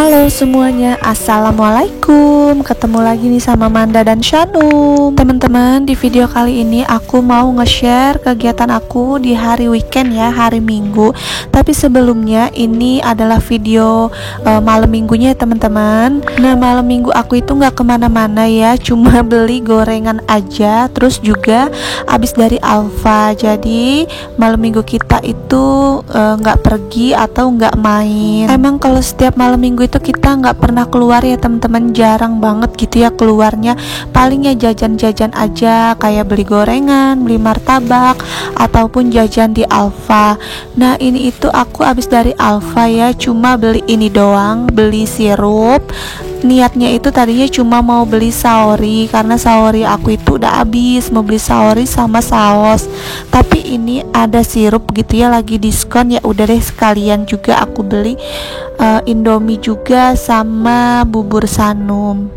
Halo semuanya, assalamualaikum. Ketemu lagi nih sama Manda dan Shanum. Teman-teman, di video kali ini aku mau nge-share kegiatan aku di hari weekend ya, hari Minggu. Tapi sebelumnya ini adalah video malam minggunya ya teman-teman. Nah, malam minggu aku itu nggak kemana-mana ya, cuma beli gorengan aja. Terus juga abis dari Alfa. Jadi malam minggu kita itu nggak pergi atau nggak main. Emang kalau setiap malam minggu itu kita nggak pernah keluar ya teman-teman, jarang banget gitu ya keluarnya. Palingnya jajan-jajan aja, kayak beli gorengan, beli martabak, ataupun jajan di Alfa. Nah ini itu aku abis dari Alfa ya, cuma beli ini doang, beli sirup. Niatnya itu tadinya cuma mau beli saori, karena saori aku itu udah habis, mau beli saori sama saus. Tapi ini ada sirup gitu ya, lagi diskon, ya udah deh sekalian juga aku beli Indomie juga sama bubur Sanum.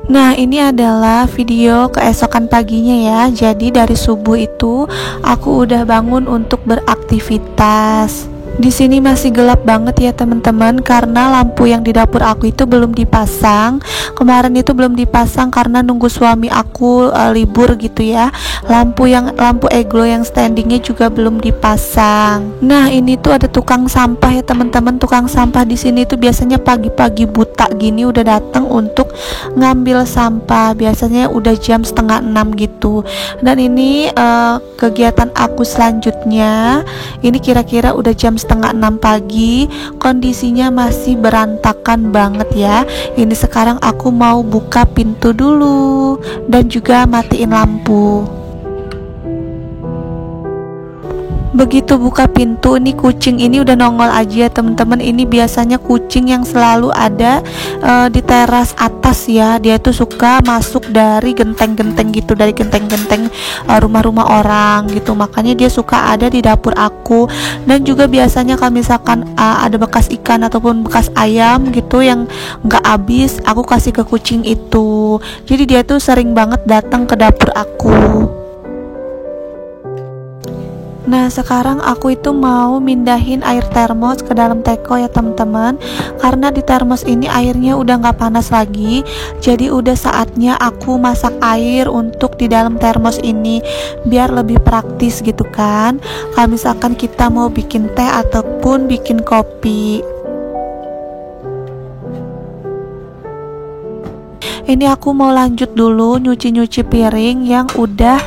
Nah ini adalah video keesokan paginya ya. Jadi dari subuh itu aku udah bangun untuk beraktivitas. Di sini masih gelap banget ya teman-teman, karena lampu yang di dapur aku itu belum dipasang. Kemarin itu belum dipasang karena nunggu suami aku libur gitu ya. Lampu eglo yang standingnya juga belum dipasang. Nah ini tuh ada tukang sampah ya teman-teman. Tukang sampah di sini tuh biasanya pagi-pagi buta gini udah datang untuk ngambil sampah. Biasanya udah jam 5:30 gitu. Dan ini kegiatan aku selanjutnya. Ini kira-kira udah jam 5:30 pagi, kondisinya masih berantakan banget ya. Ini sekarang aku mau buka pintu dulu dan juga matiin lampu. Begitu buka pintu, nih kucing ini udah nongol aja teman-teman. Ini biasanya kucing yang selalu ada di teras atas ya. Dia tuh suka masuk dari genteng-genteng gitu, dari genteng-genteng rumah-rumah orang gitu. Makanya dia suka ada di dapur aku. Dan juga biasanya kalau misalkan ada bekas ikan ataupun bekas ayam gitu yang nggak habis, aku kasih ke kucing itu. Jadi dia tuh sering banget datang ke dapur aku. Nah sekarang aku itu mau mindahin air termos ke dalam teko ya teman-teman, karena di termos ini airnya udah nggak panas lagi. Jadi udah saatnya aku masak air untuk di dalam termos ini, biar lebih praktis gitu kan, kalau misalkan kita mau bikin teh ataupun bikin kopi. Ini aku mau lanjut dulu nyuci-nyuci piring yang udah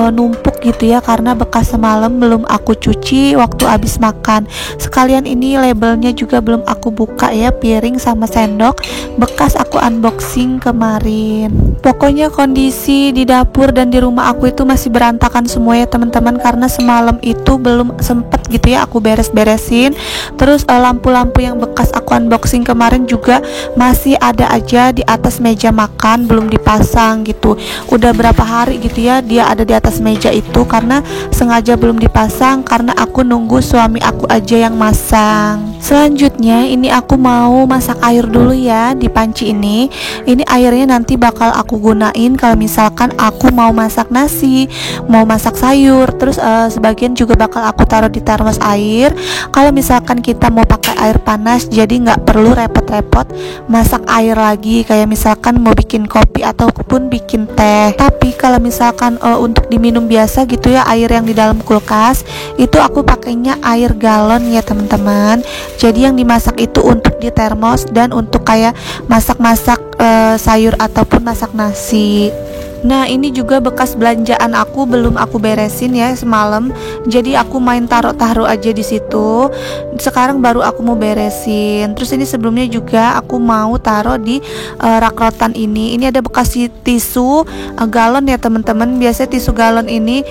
numpuk gitu ya, karena bekas semalam belum aku cuci waktu habis makan. Sekalian ini labelnya juga belum aku buka ya, piring sama sendok bekas aku unboxing kemarin. Pokoknya kondisi di dapur dan di rumah aku itu masih berantakan semua ya teman-teman, karena semalam itu belum sempet gitu ya aku beres-beresin. Terus lampu-lampu yang bekas aku unboxing kemarin juga masih ada aja di atas meja makan, belum dipasang gitu. Udah berapa hari gitu ya dia ada di atas meja itu, karena sengaja belum dipasang karena aku nunggu suami aku aja yang masang. Selanjutnya ini aku mau masak air dulu ya di panci ini. Ini airnya nanti bakal aku gunain kalau misalkan aku mau masak nasi, mau masak sayur. Terus sebagian juga bakal aku taruh di termos air. Kalau misalkan kita mau pakai air panas, jadi nggak perlu repot-repot masak air lagi, kayak misalkan mau bikin kopi ataupun bikin teh. Tapi kalau misalkan untuk diminum biasa gitu ya, air yang di dalam kulkas itu aku pakainya air galon ya teman-teman. Jadi yang dimasak itu untuk di termos dan untuk kayak masak-masak sayur ataupun masak nasi. Nah ini juga bekas belanjaan aku belum aku beresin ya semalam. Jadi aku main taruh-taruh aja di situ. Sekarang baru aku mau beresin. Terus ini sebelumnya juga aku mau taruh di rak rotan ini. Ini ada bekas tisu galon ya teman-teman. Biasanya tisu galon ini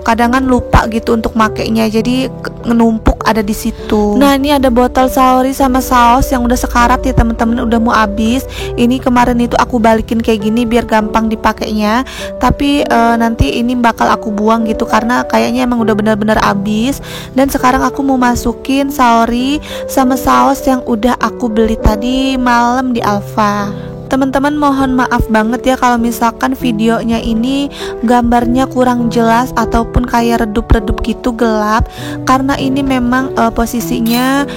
kadang lupa gitu untuk makainya, jadi menumpuk ada di situ. Nah ini ada botol saori sama saus yang udah sekarat ya teman-teman, udah mau habis. Ini kemarin itu aku balikin kayak gini biar gampang dipakainya. Tapi nanti ini bakal aku buang gitu, karena kayaknya emang udah benar-benar habis. Dan sekarang aku mau masukin saori sama saus yang udah aku beli tadi malam di Alfa. Teman-teman mohon maaf banget ya kalau misalkan videonya ini gambarnya kurang jelas ataupun kayak redup-redup gitu, gelap, karena ini memang posisinya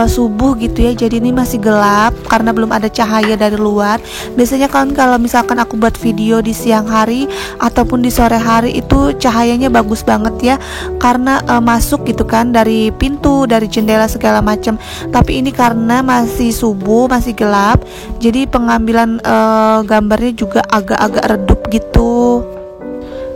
subuh gitu ya, jadi ini masih gelap karena belum ada cahaya dari luar. Biasanya kan kalau misalkan aku buat video di siang hari ataupun di sore hari itu cahayanya bagus banget ya, karena masuk gitu kan dari pintu, dari jendela segala macam. Tapi ini karena masih subuh, masih gelap, jadi pengambilan gambarnya juga agak-agak redup gitu.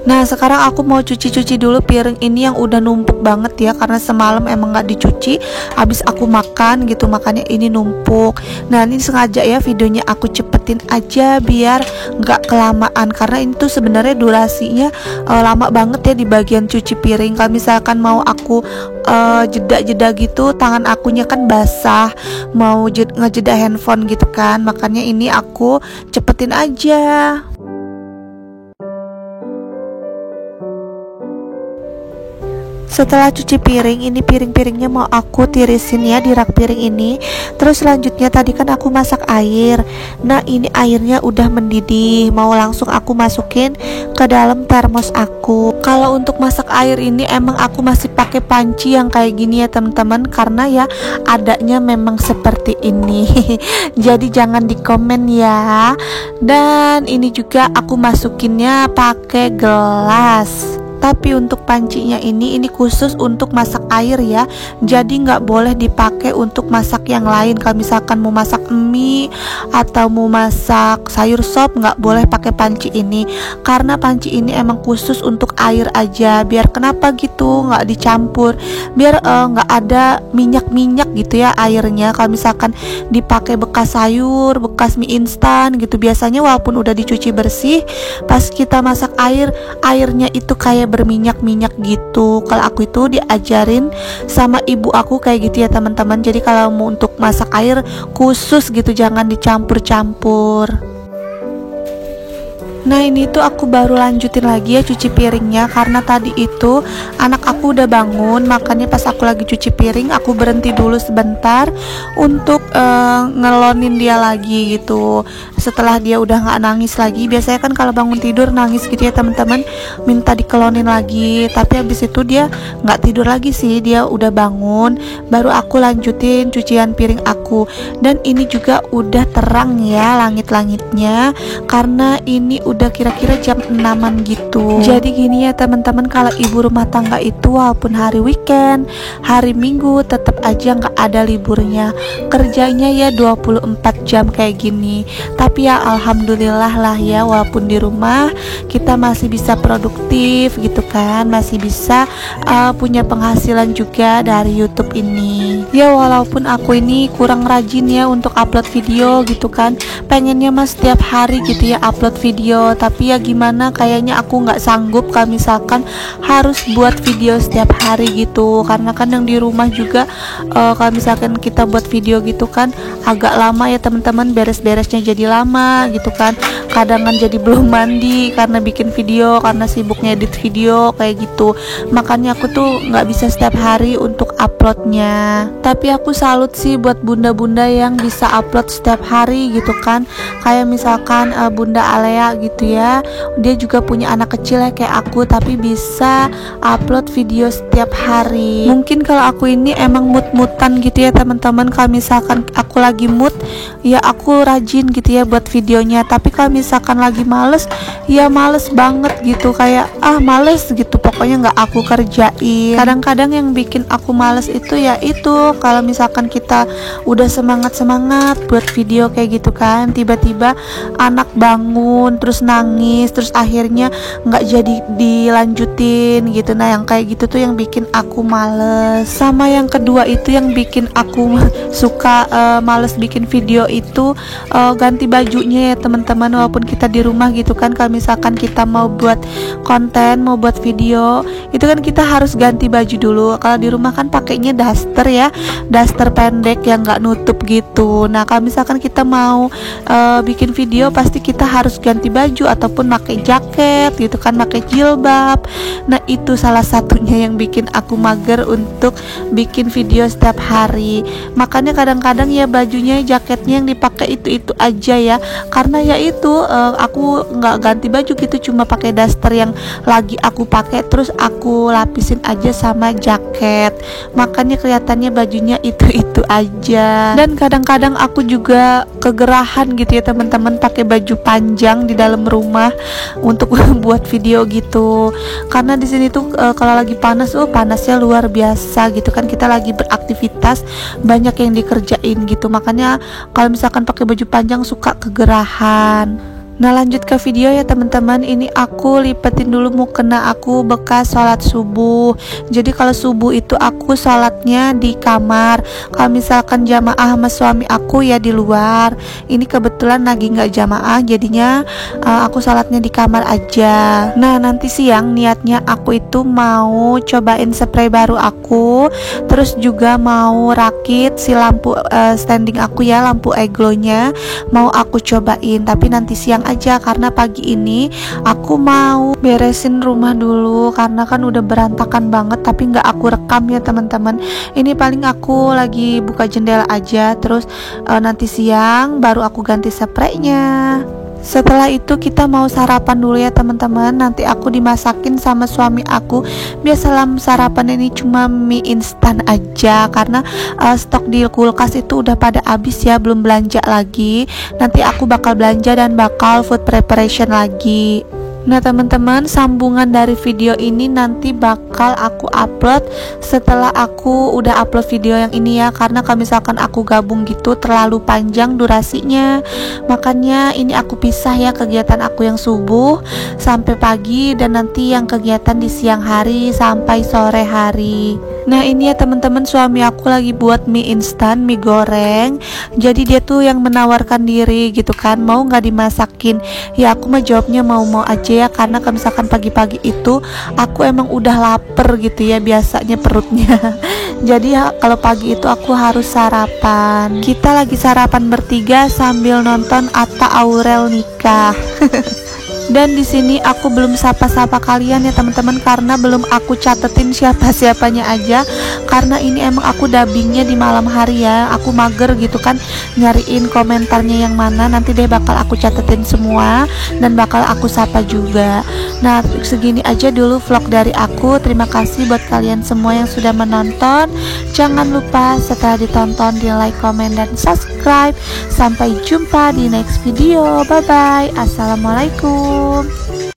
Nah sekarang aku mau cuci-cuci dulu piring ini yang udah numpuk banget ya, karena semalam emang gak dicuci habis aku makan gitu, makanya ini numpuk. Nah ini sengaja ya videonya aku cepetin aja biar gak kelamaan, karena ini tuh sebenarnya durasinya lama banget ya di bagian cuci piring. Kalau misalkan mau aku jeda-jeda gitu, tangan akunya kan basah, mau ngejeda handphone gitu kan, makanya ini aku cepetin aja. Setelah cuci piring, ini piring-piringnya mau aku tirisin ya di rak piring ini. Terus selanjutnya tadi kan aku masak air. Nah ini airnya udah mendidih, mau langsung aku masukin ke dalam termos aku. Kalau untuk masak air ini emang aku masih pakai panci yang kayak gini ya teman-teman, karena ya adanya memang seperti ini. Jadi jangan dikomen ya. Dan ini juga aku masukinnya pakai gelas. Tapi untuk pancinya ini khusus untuk masak air ya, jadi nggak boleh dipakai untuk masak yang lain. Kalau misalkan mau masak mie atau mau masak sayur sop, nggak boleh pakai panci ini, karena panci ini emang khusus untuk air aja. Biar kenapa gitu, nggak dicampur, biar nggak ada minyak-minyak gitu ya airnya. Kalau misalkan dipakai bekas sayur, bekas mie instan gitu, biasanya walaupun udah dicuci bersih, pas kita masak airnya itu kayak berminyak-minyak gitu. Kalau aku itu diajarin sama ibu aku kayak gitu ya teman-teman. Jadi kalau mau untuk masak air khusus gitu, jangan dicampur-campur. Nah ini tuh aku baru lanjutin lagi ya cuci piringnya, karena tadi itu anak aku udah bangun, makanya pas aku lagi cuci piring aku berhenti dulu sebentar untuk ngelonin dia lagi gitu. Setelah dia udah nggak nangis lagi, biasanya kan kalau bangun tidur nangis gitu ya teman-teman, minta dikelonin lagi. Tapi habis itu dia nggak tidur lagi sih, dia udah bangun, baru aku lanjutin cucian piring aku. Dan ini juga udah terang ya langit-langitnya, karena ini udah kira-kira jam 6-an gitu. Jadi gini ya teman-teman, kalau ibu rumah tangga itu walaupun hari weekend, hari minggu, tetap aja nggak ada liburnya, kerjanya ya 24 jam kayak gini. Tapi ya alhamdulillah lah ya, walaupun di rumah kita masih bisa produktif gitu kan, masih bisa punya penghasilan juga dari YouTube ini. Ya walaupun aku ini kurang rajin ya untuk upload video gitu kan, pengennya mas setiap hari gitu ya upload video, tapi ya gimana, kayaknya aku nggak sanggup kalau misalkan harus buat video setiap hari gitu, karena kan yang di rumah juga kalau misalkan kita buat video gitu kan agak lama ya teman-teman, beres-beresnya jadi lama gitu kan, kadang kan jadi belum mandi karena bikin video, karena sibuk ngedit video kayak gitu. Makanya aku tuh nggak bisa setiap hari untuk uploadnya. Tapi aku salut sih buat bunda-bunda yang bisa upload setiap hari gitu kan, kayak misalkan Bunda Alea gitu ya, dia juga punya anak kecil ya kayak aku, tapi bisa upload video setiap hari. Mungkin kalau aku ini emang mood-moodan gitu ya teman-teman, kalau misalkan aku lagi mood ya aku rajin gitu ya buat videonya, tapi kalau misalkan lagi males ya males banget gitu, kayak males gitu, pokoknya nggak aku kerjain. Kadang-kadang yang bikin aku males itu ya itu, kalau misalkan kita udah semangat buat video kayak gitu kan, tiba-tiba anak bangun terus nangis, terus akhirnya nggak jadi dilanjutin gitu. Nah yang kayak gitu tuh yang bikin aku males. Sama yang kedua itu yang bikin aku suka males bikin video itu ganti bajunya ya teman-teman. Walaupun kita di rumah gitu kan, kalau misalkan kita mau buat konten, mau buat video, itu kan kita harus ganti baju dulu. Kalau di rumah kan pakainya daster ya, daster pendek yang nggak nutup gitu. Nah kalau misalkan kita mau bikin video, pasti kita harus ganti baju baju ataupun pakai jaket gitu kan, pakai jilbab. Nah itu salah satunya yang bikin aku mager untuk bikin video setiap hari. Makanya kadang-kadang ya bajunya, jaketnya yang dipakai itu aja ya, karena ya itu aku nggak ganti baju gitu, cuma pakai daster yang lagi aku pakai terus aku lapisin aja sama jaket, makanya kelihatannya bajunya itu aja. Dan kadang-kadang aku juga kegerahan gitu ya teman-teman pakai baju panjang di dalam rumah untuk buat video gitu, karena di sini tuh kalau lagi panas, panasnya luar biasa gitu kan, kita lagi beraktivitas banyak yang dikerjain gitu, makanya kalau misalkan pakai baju panjang suka kegerahan. Nah lanjut ke video ya teman-teman. Ini aku lipetin dulu mukena aku bekas sholat subuh. Jadi kalau subuh itu aku sholatnya di kamar, kalau misalkan jamaah sama suami aku ya di luar. Ini kebetulan lagi nggak jamaah, jadinya aku sholatnya di kamar aja. Nah nanti siang niatnya aku itu mau cobain spray baru aku, terus juga mau rakit si lampu standing aku ya, lampu eglonya mau aku cobain, tapi nanti siang aja karena pagi ini aku mau beresin rumah dulu karena kan udah berantakan banget, tapi nggak aku rekam ya teman-teman. Ini paling aku lagi buka jendela aja, terus nanti siang baru aku ganti spraynya. Setelah itu kita mau sarapan dulu ya teman-teman. Nanti aku dimasakin sama suami aku. Biasalah sarapan ini cuma mie instan aja, karena stok di kulkas itu udah pada habis ya, belum belanja lagi. Nanti aku bakal belanja dan bakal food preparation lagi. Nah teman-teman, sambungan dari video ini nanti bakal aku upload setelah aku udah upload video yang ini ya, karena kalau misalkan aku gabung gitu terlalu panjang durasinya. Makanya ini aku pisah ya, kegiatan aku yang subuh sampai pagi dan nanti yang kegiatan di siang hari sampai sore hari. Nah ini ya teman-teman, suami aku lagi buat mie instan, mie goreng. Jadi dia tuh yang menawarkan diri gitu kan, mau nggak dimasakin. Ya aku mah jawabnya mau-mau aja ya, karena kalau misalkan pagi-pagi itu aku emang udah lapar gitu ya biasanya perutnya. Jadi ya kalau pagi itu aku harus sarapan. Kita lagi sarapan bertiga sambil nonton Atta Aurel nikah. Dan di sini aku belum sapa-sapa kalian ya teman-teman, karena belum aku catetin siapa-siapanya aja, karena ini emang aku dubbingnya di malam hari ya. Aku mager gitu kan nyariin komentarnya yang mana, nanti deh bakal aku catetin semua dan bakal aku sapa juga. Nah segini aja dulu vlog dari aku. Terima kasih buat kalian semua yang sudah menonton. Jangan lupa setelah ditonton di like, comment, dan subscribe. Sampai jumpa di next video. Bye bye. Assalamualaikum.